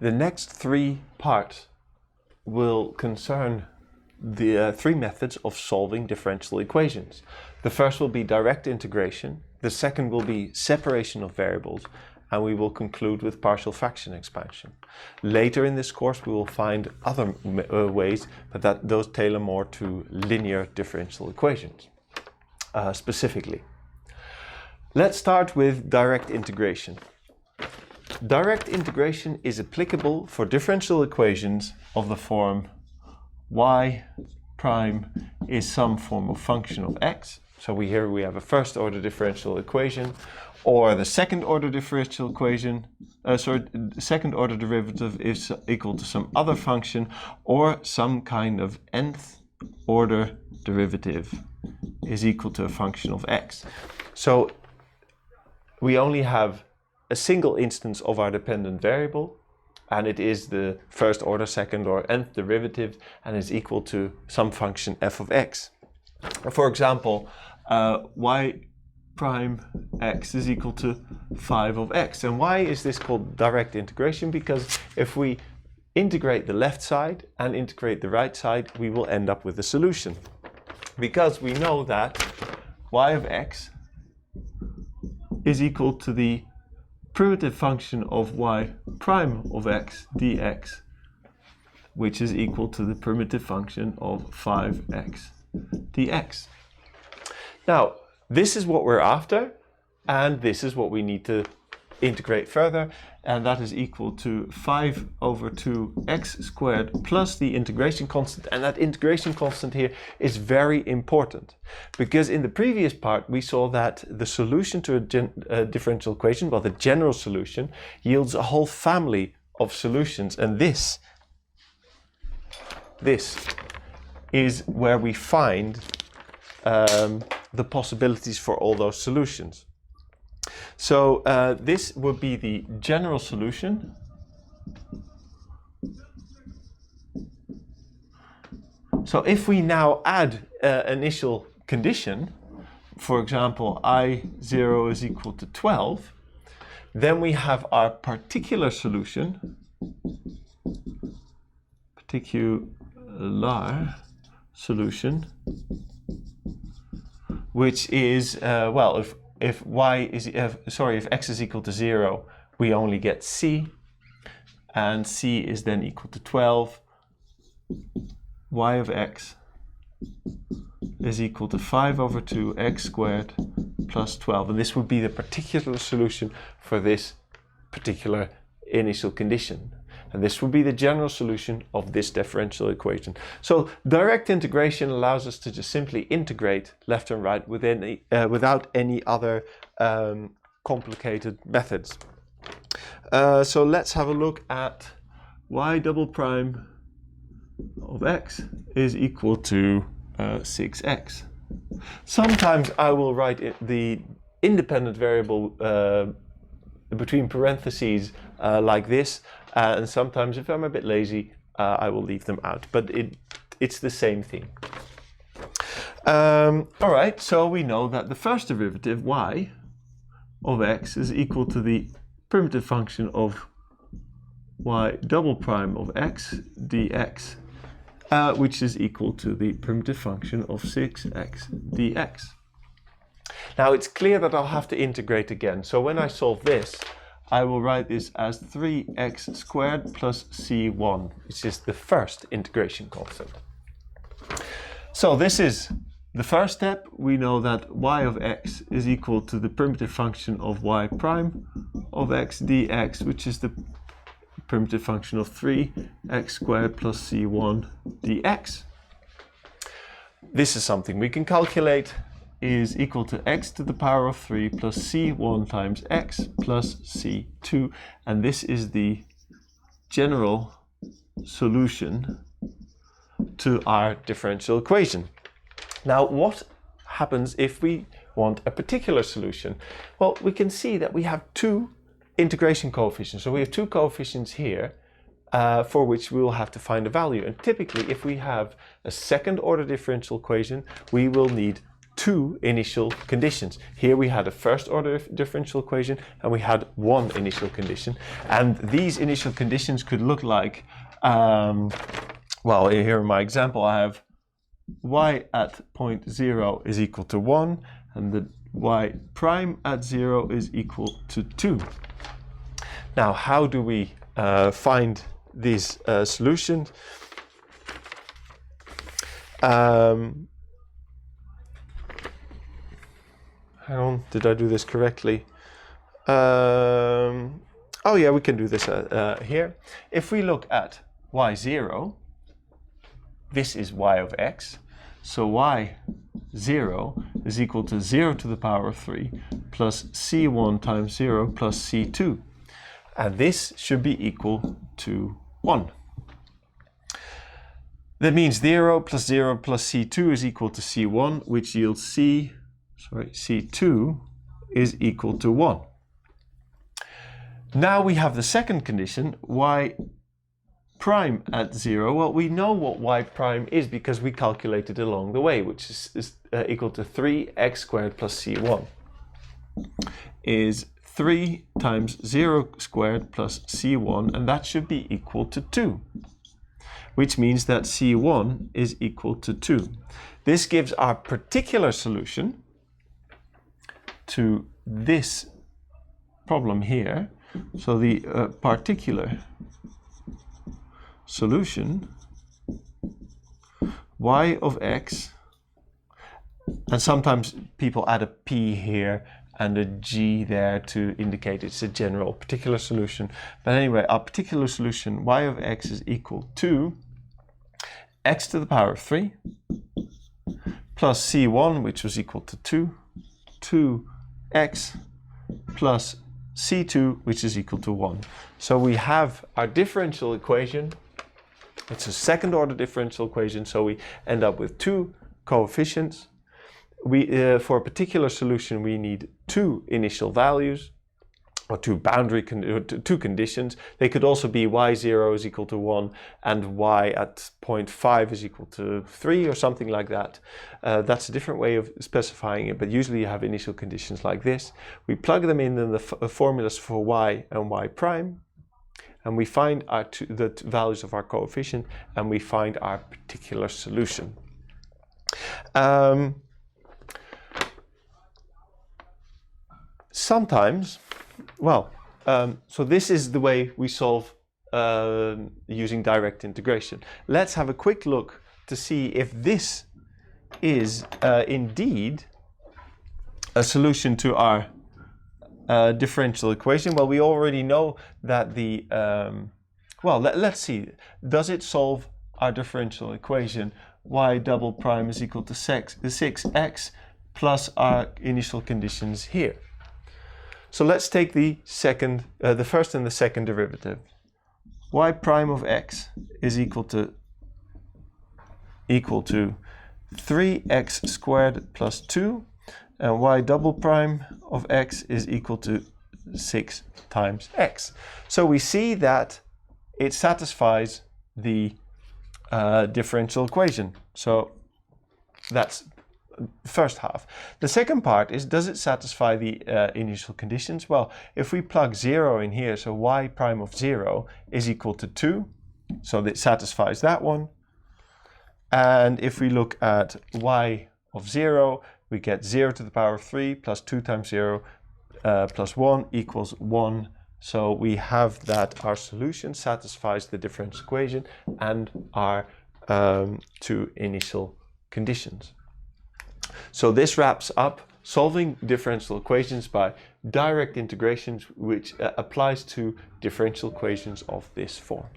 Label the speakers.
Speaker 1: The next three parts will concern the three methods of solving differential equations. The first will be direct integration, the second will be separation of variables, and we will conclude with partial fraction expansion. Later in this course we will find other ways, but those tailor more to linear differential equations specifically. Let's start with direct integration. Direct integration is applicable for differential equations of the form y prime is some form of function of x. So here we have a first order differential equation, or the second order differential equation, second order derivative is equal to some other function, or some kind of nth order derivative is equal to a function of x. So we only have a single instance of our dependent variable, and it is the first order, second or nth derivative, and is equal to some function f of x. For example, y prime x is equal to 5 of x. And why is this called direct integration? Because if we integrate the left side and integrate the right side, we will end up with a solution. Because we know that y of x is equal to the primitive function of y prime of x dx, which is equal to the primitive function of 5x dx. Now, this is what we're after, and this is what we need to integrate further, and that is equal to 5 over 2x squared plus the integration constant. And that integration constant here is very important, because in the previous part we saw that the solution to a differential equation, well, the general solution, yields a whole family of solutions, and this is where we find the possibilities for all those solutions. So this would be the general solution. So if we now add initial condition, for example, I0 is equal to 12, then we have our particular solution, which is, well, if x is equal to 0, we only get c, and c is then equal to 12. Y of x is equal to 5 over 2 x squared plus 12, and this would be the particular solution for this particular initial condition. And this would be the general solution of this differential equation. So direct integration allows us to just simply integrate left and right without any other complicated methods. So let's have a look at y double prime of x is equal to 6x. Sometimes I will write the independent variable between parentheses like this, and sometimes if I'm a bit lazy I will leave them out, but it's the same thing. Alright, so we know that the first derivative y of x is equal to the primitive function of y double prime of x dx, which is equal to the primitive function of 6x dx. Now it's clear that I'll have to integrate again, so when I solve this, I will write this as 3x squared plus c1, which is the first integration constant. So this is the first step. We know that y of x is equal to the primitive function of y prime of x dx, which is the primitive function of 3x squared plus c1 dx. This is something we can calculate, is equal to x to the power of 3 plus c1 times x plus c2, and this is the general solution to our differential equation. Now, what happens if we want a particular solution? Well, we can see that we have two integration coefficients. So we have two coefficients here for which we will have to find a value. And typically, if we have a second order differential equation, we will need two initial conditions. Here we had a first order differential equation and we had one initial condition. And these initial conditions could look like, well, here in my example, I have y at point 0 is equal to 1 and the y prime at 0 is equal to 2. Now, how do we find these solutions? Hang on, did I do this correctly? Oh yeah, we can do this here. If we look at y0, this is y of x. So y0 is equal to 0 to the power of 3 plus c1 times 0 plus c2. And this should be equal to 1. That means 0 plus c2 is equal to c1, which yields c2 is equal to 1. Now we have the second condition, y prime at 0. Well, we know what y prime is because we calculated along the way, which is equal to 3x squared plus c1 is 3 times 0 squared plus c1, and that should be equal to 2, which means that c1 is equal to 2. This gives our particular solution to this problem here. So the particular solution, y of x, and sometimes people add a p here and a g there to indicate it's a general particular solution. But anyway, our particular solution, y of x, is equal to x to the power of 3 plus c1, which was equal to 2x plus c2, which is equal to 1. So we have our differential equation. It's a second order differential equation, so we end up with two coefficients. For a particular solution, we need two initial values, or two two conditions. They could also be y0 is equal to 1 and y at 0.5 is equal to 3 or something like that. That's a different way of specifying it, but usually you have initial conditions like this. We plug them in the formulas for y and y prime, and we find the values of our coefficient, and we find our particular solution. Sometimes, well, so this is the way we solve using direct integration. Let's have a quick look to see if this is indeed a solution to our differential equation. Well, we already know that the, well, let's see, does it solve our differential equation? Y double prime is equal to 6x plus our initial conditions here. So let's take the first and the second derivative. Y prime of x is equal to 3x squared plus 2, and y double prime of x is equal to 6 times x. So we see that it satisfies the differential equation. So that's the first half. The second part is, does it satisfy the initial conditions? Well, if we plug 0 in here, so y prime of 0 is equal to 2, so that satisfies that one. And if we look at y of 0, we get 0 to the power of 3 plus 2 times 0 plus 1 equals 1. So we have that our solution satisfies the differential equation and our two initial conditions. So this wraps up solving differential equations by direct integrations, which applies to differential equations of this form.